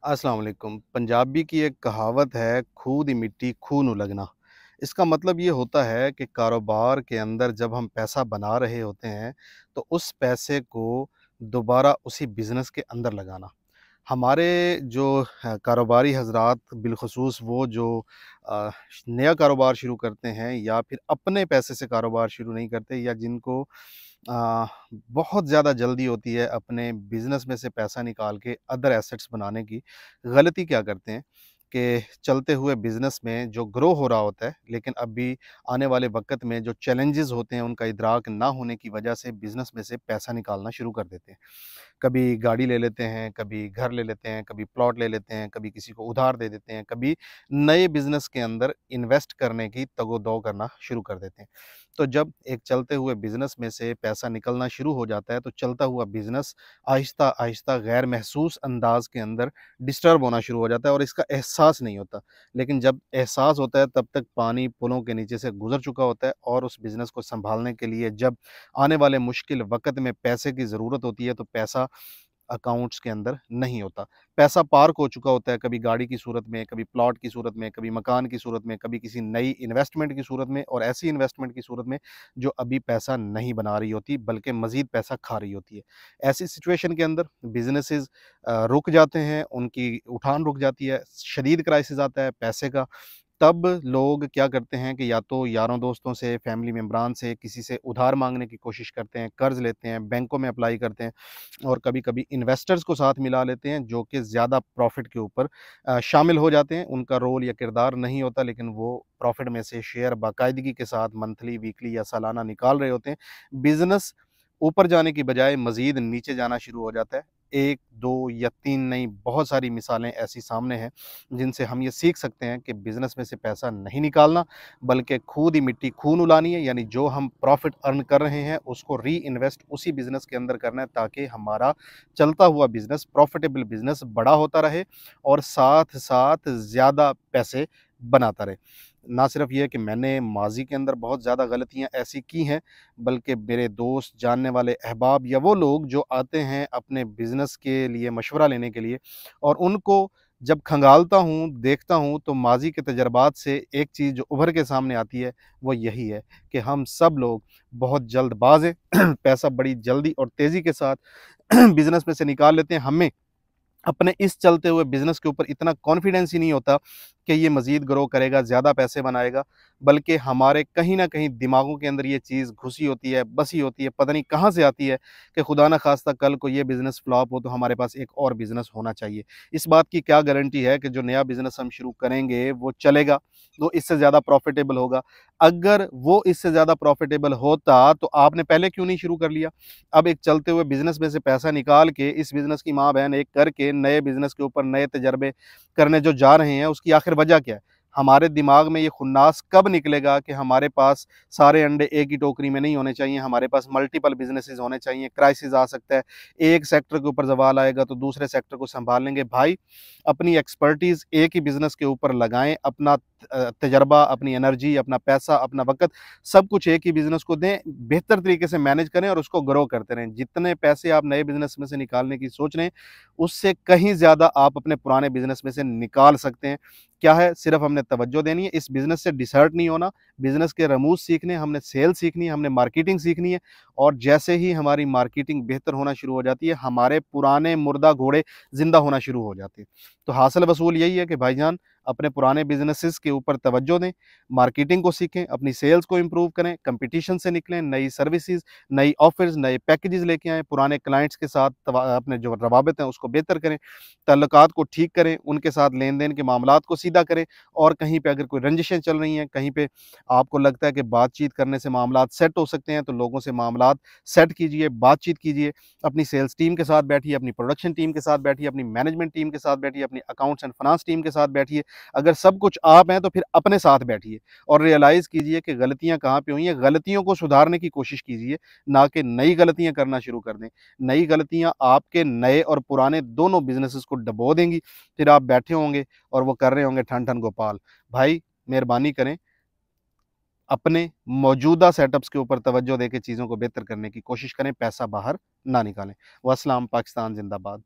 अस्सलाम वालेकुम। पंजाबी की एक कहावत है, खूद ही मिट्टी खून उलगना। इसका मतलब ये होता है कि कारोबार के अंदर जब हम पैसा बना रहे होते हैं, तो उस पैसे को दोबारा उसी बिज़नेस के अंदर लगाना। हमारे जो कारोबारी हज़रात बिलख़ुसूस वो जो अ, नया कारोबार शुरू करते हैं या फिर अपने पैसे से कारोबार शुरू नहीं करते या जिनको अ, बहुत ज़्यादा जल्दी होती है अपने बिज़नेस में से पैसा निकाल के अदर एसेट्स बनाने की, गलती क्या करते हैं कि चलते हुए बिज़नेस में जो ग्रो हो रहा होता है, लेकिन अभी आने वाले वक़्त में जो चैलेंजेज़ होते हैं, उनका इदराक ना होने की वजह से बिज़नेस में से पैसा निकालना शुरू कर देते हैं। कभी गाड़ी ले लेते हैं, कभी घर ले लेते हैं, कभी प्लॉट ले लेते हैं, कभी किसी को उधार दे देते हैं, कभी नए बिज़नेस के अंदर इन्वेस्ट करने की तगो-दो करना शुरू कर देते हैं। तो जब एक चलते हुए बिज़नेस में से पैसा निकलना शुरू हो जाता है, तो चलता हुआ बिज़नेस आहिस्ता-आहिस्ता गैर महसूस अंदाज़ के अंदर डिस्टर्ब होना शुरू हो जाता है और इसका एहसास नहीं होता। लेकिन जब एहसास होता है तब तक पानी पुलों के नीचे से गुज़र चुका होता है और उस बिज़नेस को सँभालने के लिए जब आने वाले मुश्किल वक़्त में पैसे की ज़रूरत होती है, तो पैसा अकाउंट्स के अंदर नहीं होता। पैसा पार्क हो चुका होता है, कभी गाड़ी की सूरत में, कभी प्लॉट की सूरत में, कभी मकान की सूरत में, कभी किसी नई इन्वेस्टमेंट की सूरत में और ऐसी इन्वेस्टमेंट की सूरत में जो अभी पैसा नहीं बना रही होती, बल्कि मज़ीद पैसा खा रही होती है। ऐसी सिचुएशन के अंदर बिज़नेसेस रुक जाते हैं, उनकी उठान रुक जाती है, शदीद क्राइसिस आता है पैसे का। तब लोग क्या करते हैं कि या तो यारों दोस्तों से, फैमिली मेंबरान से, किसी से उधार माँगने की कोशिश करते हैं, कर्ज़ लेते हैं, बैंकों में अप्लाई करते हैं और कभी-कभी इन्वेस्टर्स को साथ मिला लेते हैं, जो कि ज़्यादा प्रॉफ़िट के ऊपर शामिल हो जाते हैं। उनका रोल या किरदार नहीं होता, लेकिन वो प्रॉफ़िट में से शेयर बाकायदगी के साथ मंथली, वीकली या सालाना निकाल रहे होते हैं। बिज़नेस ऊपर जाने की बजाय मज़ीद नीचे जाना शुरू हो जाता है। 1, 2 या 3 नहीं, बहुत सारी मिसालें ऐसी सामने हैं, जिनसे हम ये सीख सकते हैं कि बिज़नेस में से पैसा नहीं निकालना, बल्कि खूद ही मिट्टी खून उलानी है, यानी जो हम प्रॉफ़िट अर्न कर रहे हैं, उसको री-इन्वेस्ट उसी बिज़नेस के अंदर करना है, ताकि हमारा चलता हुआ बिज़नेस, प्रॉफ़िटेबल बिज़नेस बड़ा होता रहे और साथ-साथ ज़्यादा पैसे बनाता रहे। ना सिर्फ़ ये कि मैंने माज़ी के अंदर बहुत ज़्यादा गलतियाँ ऐसी की हैं, बल्कि मेरे दोस्त, जानने वाले अहबाब या वो लोग जो आते हैं अपने बिज़नेस के लिए मशवरा लेने के लिए और उनको जब खंगालता हूँ, देखता हूँ, तो माज़ी के तजर्बात से एक चीज़ जो उभर के सामने आती है, वो यही है कि हम सब लोग बहुत जल्दबाज़ हैं, पैसा बड़ी जल्दी और तेज़ी के साथ बिज़नेस में से निकाल लेते हैं। हमें अपने इस चलते हुए बिज़नेस के ऊपर इतना कॉन्फिडेंस ही नहीं होता कि ये मज़ीद ग्रो करेगा, ज़्यादा पैसे बनाएगा, बल्कि हमारे कहीं न कहीं दिमागों के अंदर ये चीज़ घुसी होती है, बसी होती है, पता नहीं कहाँ से आती है कि खुदा ना ख़ास्ता कल को ये बिज़नेस फ्लॉप हो तो हमारे पास एक और बिज़नेस होना चाहिए। इस बात की क्या गारंटी है कि जो नया बिज़नेस हम शुरू करेंगे वो चलेगा, वो इससे ज़्यादा प्रॉफ़िटेबल होगा। अगर वो इससे ज़्यादा प्रॉफ़िटेबल होता तो आपने पहले क्यों नहीं शुरू कर लिया? अब एक चलते हुए बिज़नेस में से पैसा निकाल के इस बिज़नेस की माँ-बहन एक करके नए बिज़नेस के ऊपर नए तजर्बे करने जो जा रहे हैं, उसकी आखिर वजह क्या है? हमारे दिमाग में ये खुन्नास कब निकलेगा कि हमारे पास सारे अंडे एक ही टोकरी में नहीं होने चाहिए, हमारे पास मल्टीपल बिज़नेसेस होने चाहिए, क्राइसिस आ सकता है, एक सेक्टर के ऊपर ज़वाल आएगा तो दूसरे सेक्टर को सँभाल लेंगे। भाई, अपनी एक्सपर्टीज़ एक ही बिज़नेस के ऊपर लगाएँ, अपना तजर्बा, अपनी एनर्जी, अपना पैसा, अपना वक़्त सब कुछ एक ही बिज़नेस को दें, बेहतर तरीके से मैनेज करें और उसको ग्रो करते रहें। जितने पैसे आप नए बिज़नेस में से निकालने की सोच रहे हैं, उससे कहीं ज़्यादा आप अपने पुराने बिज़नेस में से निकाल सकते हैं। क्या है, सिर्फ़ हमने तवज्जो देनी है, इस बिज़नेस से डिसहर्ट नहीं होना, बिज़नेस के रमूज़ सीखने, हमने सेल सीखनी है, हमने मार्केटिंग सीखनी है और जैसे ही हमारी मार्केटिंग बेहतर होना शुरू हो जाती है, हमारे पुराने मुर्दा घोड़े ज़िंदा होना शुरू हो जाते हैं। तो हासिल वसूल यही है कि भाईजान अपने पुराने बिज़नेसेस के ऊपर तवज्जो दें, मार्केटिंग को सीखें, अपनी सेल्स को इम्प्रूव करें, कॉम्पिटिशन से निकलें, नई सर्विसेज़, नई ऑफ़र्स, नए पैकेजेज़ लेके आएँ, पुराने क्लाइंट्स के साथ अपने जो रवाबित हैं उसको बेहतर करें, ताल्लुकात को ठीक करें, उनके साथ लेन-देन के मामलात को सीधा करें और कहीं पे अगर कोई रंजिशें चल रही हैं, कहीं पे आपको लगता है कि बातचीत करने से मामलात सेट हो सकते हैं, तो लोगों से मामलात सेट कीजिए, बातचीत कीजिए, अपनी सेल्स टीम के साथ बैठिए, अपनी प्रोडक्शन टीम के साथ बैठिए, अपनी मैनेजमेंट टीम के साथ बैठिए, अपनी अकाउंट्स एंड फाइनेंस टीम के साथ बैठिए। अगर सब कुछ आप हैं तो फिर अपने साथ बैठिए और रियलाइज़ कीजिए कि गलतियाँ कहाँ पे हुई हैं, गलतियों को सुधारने की कोशिश कीजिए, ना कि नई गलतियाँ करना शुरू कर दें। नई गलतियाँ आपके नए और पुराने दोनों बिज़नेसेस को डुबो देंगी, फिर आप बैठे होंगे और वो कर रहे होंगे ठन-ठन गोपाल। भाई, मेहरबानी करें, अपने मौजूदा सेटअप्स के ऊपर तवज्जो देके चीज़ों को बेहतर करने की कोशिश करें, पैसा बाहर ना निकालें। वस्सलाम, पाकिस्तान ज़िंदाबाद।